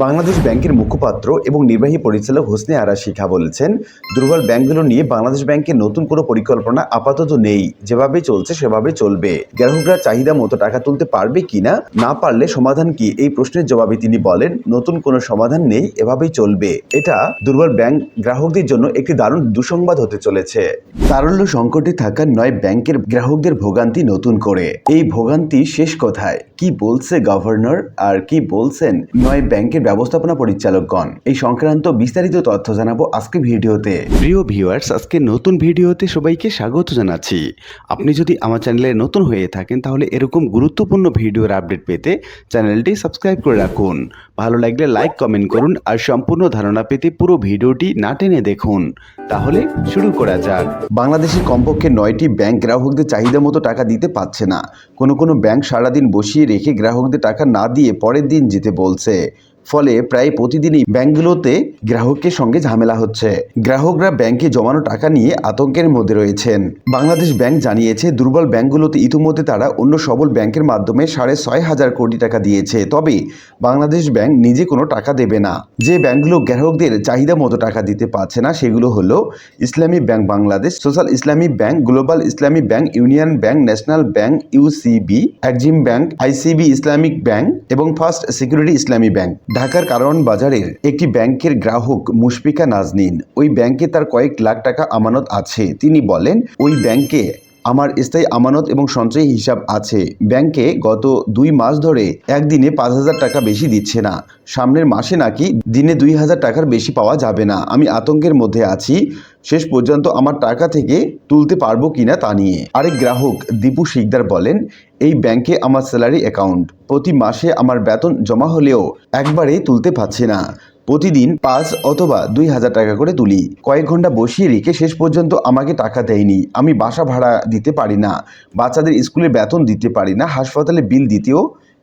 বাংলাদেশ ব্যাংকের মুখপাত্র এবং নির্বাহী পরিচালক হোসনে আরা শিখা বলেছেন, দুর্বল ব্যাংকগুলো নিয়ে বাংলাদেশ ব্যাংকের নতুন কোনো পরিকল্পনা আপাতত নেই। যেভাবে চলছে সেভাবে চলবে। গ্রাহকরা চাহিদা মতো টাকা তুলতে পারবে কিনা, না পারলে সমাধান কি, এই প্রশ্নের জবাবে তিনি বলেন, নতুন কোনো সমাধান নেই, এভাবেই চলবে। এটা দুর্বল ব্যাংক গ্রাহকদের জন্য একটি দারুণ দুঃসংবাদ হতে চলেছে। তারল্য সংকটে থাকা 9 ব্যাংকের গ্রাহকদের ভোগান্তি নতুন করে। এই ভোগান্তি শেষ কোথায়, কি বলছে গভর্নর আর কি বলছেন 9 ব্যাংকের ব্যবস্থাপনা পরিচালকগণ, এই সংক্রান্ত বিস্তারিত তথ্য জানাবো আজকে ভিডিওতে। প্রিয় ভিউয়ার্স, আজকে নতুন ভিডিওতে সবাইকে স্বাগত জানাচ্ছি। আপনি যদি আমার চ্যানেলে নতুন হয়ে থাকেন তাহলে এরকম গুরুত্বপূর্ণ ভিডিওর আপডেট পেতে চ্যানেলটি সাবস্ক্রাইব করে রাখুন। ভালো লাগলে লাইক কমেন্ট করুন আর সম্পূর্ণ ধারণা পেতে পুরো ভিডিওটি না টেনে দেখুন। তাহলে শুরু করা যাক। বাংলাদেশে কমপক্ষে 9টি ব্যাংক গ্রাহকদের চাহিদা মতো টাকা দিতে পারছে না। কোনো ব্যাংক সারাদিন বসিয়ে রেখে গ্রাহকদের টাকা না দিয়ে পরের দিন যেতে বলছে। ফলে প্রায় প্রতিদিনই ব্যাংকগুলোতে গ্রাহকের সঙ্গে ঝামেলা হচ্ছে। গ্রাহকরা ব্যাংকে জমানো টাকা নিয়ে আতঙ্কের মধ্যে রয়েছেন। বাংলাদেশ ব্যাংক জানিয়েছে, দুর্বল ব্যাংকগুলোতে ইতিমধ্যে তারা অন্য সবল ব্যাংকের মাধ্যমে 6,500 কোটি টাকা দিয়েছে। তবে বাংলাদেশ ব্যাংক নিজে কোনো টাকা দেবে না। যে ব্যাংকগুলো গ্রাহকদের চাহিদা মতো টাকা দিতে পারছে না সেগুলো হলো ইসলামী ব্যাংক বাংলাদেশ, সোশ্যাল ইসলামী ব্যাংক, গ্লোবাল ইসলামী bank, union bank, national bank, UCB, Exim bank, ICB Islamic bank এবং ফার্স্ট সিকিউরিটি ইসলামী ব্যাংক। ঢাকার কারওয়ান বাজারের একটি ব্যাংকের গ্রাহক মুশফিকা নাজনীন, ওই ব্যাংকে তার কয়েক লাখ টাকা আমানত আছে। তিনি বলেন, ওই ব্যাংকে আমার স্থায়ী আমানত এবং সঞ্চয়ী হিসাব আছে। ব্যাংকে গত 2 মাস ধরে একদিনে 5,000 টাকা বেশি দিচ্ছে না। সামনের মাসে নাকি দিনে 2,000 টাকার বেশি পাওয়া যাবে না। আমি আতঙ্কের মধ্যে আছি, শেষ পর্যন্ত আমার টাকা থেকে তুলতে পারবো কিনা তা নিয়ে। আরেক গ্রাহক দীপু শিকদার বলেন, এই ব্যাংকে আমার স্যালারি অ্যাকাউন্ট, প্রতি মাসে আমার বেতন জমা হলেও একবারে তুলতে পারছি না। প্রতিদিন 5 অথবা 2,000 টাকা করে তুলি। কয়েক ঘন্টা বসিয়ে রেখে শেষ পর্যন্ত আমাকে টাকা দেয়নি। আমি বাসা ভাড়া দিতে পারি না, বাচ্চাদের স্কুলের বেতন দিতে পারি না, হাসপাতালে বিল দিতেও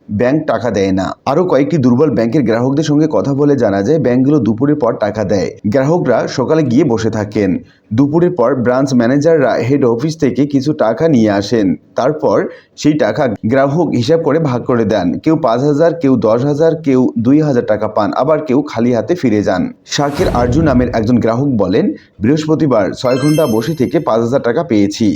ব্যাংক টাকা দেয় না। আরও কয়েকটি দুর্বল ব্যাংকের গ্রাহকদের সঙ্গে কথা বলে জানা যায়, ব্যাংকগুলো দুপুরের পর টাকা দেয়। গ্রাহকরা সকালে গিয়ে বসে থাকেন। দুপুরের পর ব্রাঞ্চ ম্যানেজাররা হেড অফিস থেকে কিছু টাকা নিয়ে আসেন। তারপর সেই টাকা গ্রাহক হিসাব করে ভাগ করে দেন। কেউ 5,000, কেউ 10,000, কেউ 2,000 টাকা পান, আবার কেউ খালি হাতে ফিরে যান। শাকের আরজু নামের একজন গ্রাহক বলেন, বৃহস্পতিবার 6 ঘন্টা বসে থেকে 5,000 টাকা পেয়েছি।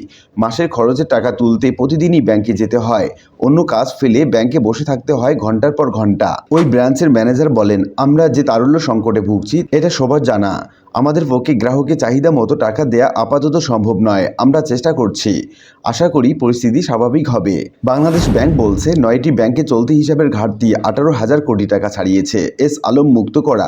মাসের খরচের টাকা তুলতে প্রতিদিনই ব্যাংকে যেতে হয়। অন্য কাজ ফেলে ব্যাংকে বসে থাকতে হয় ঘন্টার পর ঘন্টা। ওই ব্রাঞ্চের ম্যানেজার বলেন, আমরা যে তারল্য সংকটে ভুগছি এটা সবার জানা। আমাদের পক্ষে গ্রাহকের চাহিদা মতো টাকা দেয়া আপাতত সম্ভব নয়। আমরা চেষ্টা করছি, আশা করি পরিস্থিতি স্বাভাবিক হবে। বাংলাদেশ ব্যাংক বলছে, 9টি ব্যাংকে চলতি হিসাবের ঘাটতি 18,000 কোটি টাকা ছাড়িয়েছে। এস আলম মুক্ত করা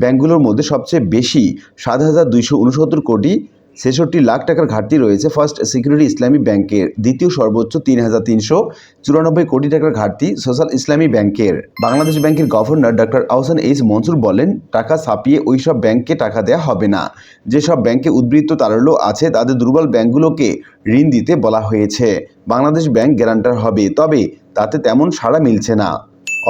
ব্যাংকগুলোর মধ্যে সবচেয়ে বেশি 7,269 কোটি 66 লাখ টাকার ঘাটতি রয়েছে ফার্স্ট সিকিউরিটি ইসলামী ব্যাংকের। দ্বিতীয় সর্বোচ্চ 3,394 কোটি টাকার ঘাটতি সোশ্যাল ইসলামী ব্যাংকের। বাংলাদেশ ব্যাংকের governor doctor Ahsan H Mansur বলেন, টাকা ছাপিয়ে ওই সব ব্যাংকে টাকা দেওয়া হবে না। যেসব ব্যাংকে উদ্বৃত্ত তারল্য আছে তাদের দুর্বল ব্যাংকগুলোকে ঋণ দিতে বলা হয়েছে। বাংলাদেশ ব্যাংক গ্যারান্টার হবে, তবে তাতে তেমন সাড়া মিলছে না।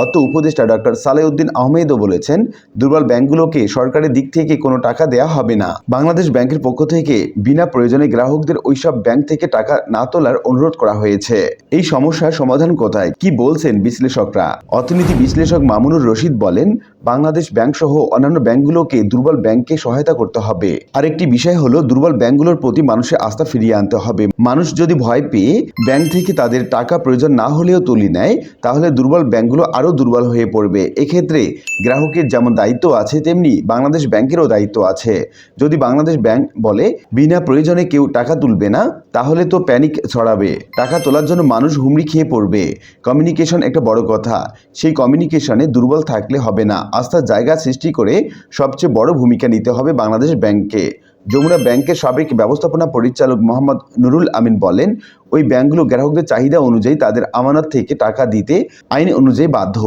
অর্থ উপদেষ্টা ডক্টর সালেউদ্দিন আহমেদও বলেছেন, দুর্বল ব্যাংকগুলোকে সরকারের দিক থেকে কোনো টাকা দেয়া হবে না। বাংলাদেশ ব্যাংকের পক্ষ থেকে বিনা প্রয়োজনে গ্রাহকদের ওইসব ব্যাংক থেকে টাকা না তোলার অনুরোধ করা হয়েছে। এই সমস্যার সমাধান কোথায়, কি বলছেন বিশ্লেষকরা? অর্থনীতি বিশ্লেষক মামুনুর রশিদ বলেন, বাংলাদেশ ব্যাংক সহ অন্যান্য ব্যাংকগুলোকে দুর্বল ব্যাংককে সহায়তা করতে হবে। আরেকটি বিষয় হলো, দুর্বল ব্যাংকগুলোর প্রতি মানুষের আস্থা ফিরিয়ে আনতে হবে। মানুষ যদি ভয় পেয়ে ব্যাংক থেকে তাদের টাকা প্রয়োজন না হলেও তুলে নেয়, তাহলে দুর্বল ব্যাংকগুলো আরও দুর্বল হয়ে পড়বে। এক্ষেত্রে গ্রাহকের যেমন দায়িত্ব আছে, তেমনি বাংলাদেশ ব্যাংকেরও দায়িত্ব আছে। যদি বাংলাদেশ ব্যাংক বলে বিনা প্রয়োজনে কেউ টাকা তুলবে না, তাহলে তো প্যানিক ছড়াবে। টাকা তোলার জন্য মানুষ হুমড়ি খেয়ে পড়বে। কমিউনিকেশন একটা বড় কথা। সেই কমিউনিকেশনে দুর্বল থাকলে হবে না। আস্থার জায়গা সৃষ্টি করে সবচেয়ে বড় ভূমিকা নিতে হবে বাংলাদেশ ব্যাংককে। যমুনা ব্যাংকের সাবেক ব্যবস্থাপনা পরিচালক মোহাম্মদ নুরুল আমিন বলেন, ওই ব্যাংকগুলো গ্রাহকদের চাহিদা অনুযায়ী তাদের আমানত থেকে টাকা দিতে আইন অনুযায়ী বাধ্য,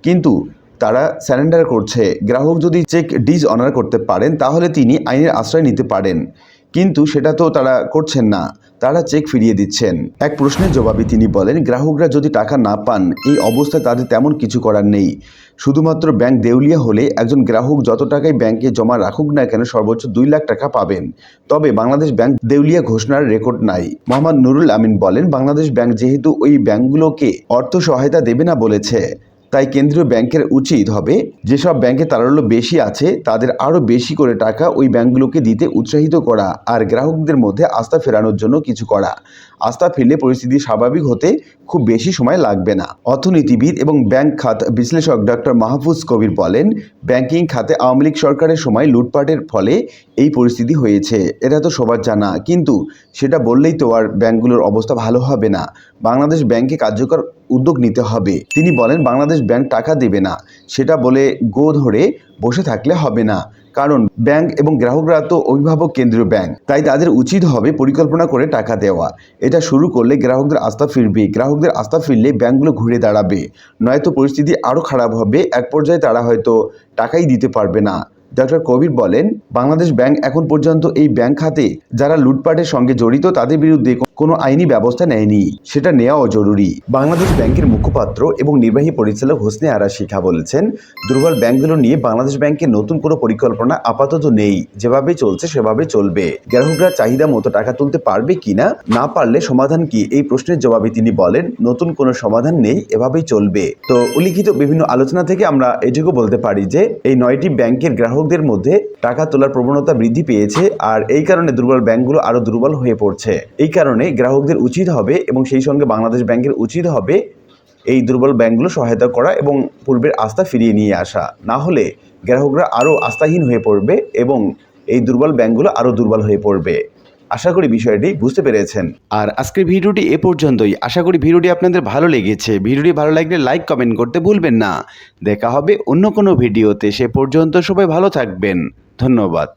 কিন্তু তারা স্যারেন্ডার করছে। গ্রাহক যদি চেক ডিসঅনার করতে পারেন তাহলে তিনি আইনের আশ্রয় নিতে পারেন, কিন্তু সেটা তো তারা করছেন না, তারা চেক ফিরিয়ে দিচ্ছেন। এক প্রশ্নের জবাবে তিনি বলেন, গ্রাহকরা যদি টাকা না পান, এই অবস্থায় তাদের তেমন কিছু করার নেই। শুধুমাত্র ব্যাংক দেউলিয়া হলে একজন গ্রাহক যত টাকাই ব্যাংকে জমা রাখুক না কেন সর্বোচ্চ 2 লাখ টাকা পাবেন। তবে বাংলাদেশ ব্যাংক দেউলিয়া ঘোষণার রেকর্ড নাই। মোহাম্মদ নুরুল আমিন বলেন, বাংলাদেশ ব্যাংক যেহেতু ওই ব্যাংকগুলোকে অর্থ সহায়তা দেবে না বলেছে, তাই কেন্দ্রীয় ব্যাংকের উচিত হবে যেসব ব্যাংকে তারল্য বেশি আছে তাদের আরও বেশি করে টাকা ওই ব্যাংকগুলোকে দিতে উৎসাহিত করা আর গ্রাহকদের মধ্যে আস্থা ফেরানোর জন্য কিছু করা। আস্থা ফিরলে পরিস্থিতি স্বাভাবিক হতে খুব বেশি সময় লাগবে না। অর্থনীতিবিদ এবং ব্যাংক খাত বিশ্লেষক ডক্টর মাহফুজ কবির বলেন, ব্যাংকিং খাতে আওয়ামী লীগ সরকারের সময় লুটপাটের ফলে এই পরিস্থিতি হয়েছে, এটা তো সবার জানা, কিন্তু সেটা বললেই তো আর ব্যাংকগুলোর অবস্থা ভালো হবে না। বাংলাদেশ ব্যাংকে কার্যকর উদ্যোগ নিতে হবে। তিনি বলেন, বাংলাদেশ ব্যাংক টাকা দেবে না সেটা বলে গো ধরে বসে থাকলে হবে না, কারণ ব্যাংক এবং গ্রাহকরা তো অভিভাবক কেন্দ্রীয় ব্যাংক, তাই তাদের উচিত হবে পরিকল্পনা করে টাকা দেওয়া। এটা শুরু করলে গ্রাহকদের আস্থা ফিরবে, গ্রাহকদের আস্থা ফিরলে ব্যাংকগুলো ঘুরে দাঁড়াবে, নয়তো পরিস্থিতি আরও খারাপ হবে, এক পর্যায়ে তারা হয়তো টাকাই দিতে পারবে না। ডক্টর কবির বলেন, বাংলাদেশ ব্যাংক এখন পর্যন্ত এই ব্যাংক খাতে যারা লুটপাটের সঙ্গে জড়িত তাদের বিরুদ্ধে কোনো আইনি ব্যবস্থা নেয়নি, সেটা নেওয়াও জরুরি। বাংলাদেশ ব্যাংকের মুখপাত্র এবং নির্বাহী পরিচালক হোসনে আরা শিখা বলেছেন, দুর্বল ব্যাংকগুলো নিয়ে বাংলাদেশ ব্যাংকের নতুন কোনো পরিকল্পনা আপাতত নেই, যেভাবে চলছে সেভাবে চলবে। গ্রাহকরা চাহিদা মতো টাকা তুলতে পারবে কিনা, না পারলে সমাধান কি, এই প্রশ্নের জবাবে তিনি বলেন, নতুন কোনো সমাধান নেই, এভাবেই চলবে। তো উল্লিখিত বিভিন্ন আলোচনা থেকে আমরা এটুকু বলতে পারি যে এই 9টি ব্যাংকের গ্রাহকদের মধ্যে টাকা তোলার প্রবণতা বৃদ্ধি পেয়েছে, আর এই কারণে দুর্বল ব্যাংকগুলো আরো দুর্বল হয়ে পড়ছে। এই কারণে গ্রাহকদের উচিত হবে এবং সেই সঙ্গে বাংলাদেশ ব্যাংকের উচিত হবে এই দুর্বল ব্যাংকগুলো সহায়তা করা এবং পূর্বের আস্থা ফিরিয়ে নিয়ে আসা। না হলে গ্রাহকরা আরও আস্থাহীন হয়ে পড়বে এবং এই দুর্বল ব্যাংকগুলো আরও দুর্বল হয়ে পড়বে। আশা করি বিষয়টি বুঝতে পেরেছেন। আর আজকের ভিডিওটি এ পর্যন্তই। আশা করি ভিডিওটি আপনাদের ভালো লেগেছে। ভিডিওটি ভালো লাগলে লাইক কমেন্ট করতে ভুলবেন না। দেখা হবে অন্য কোনো ভিডিওতে। সে পর্যন্ত সবাই ভালো থাকবেন। ধন্যবাদ।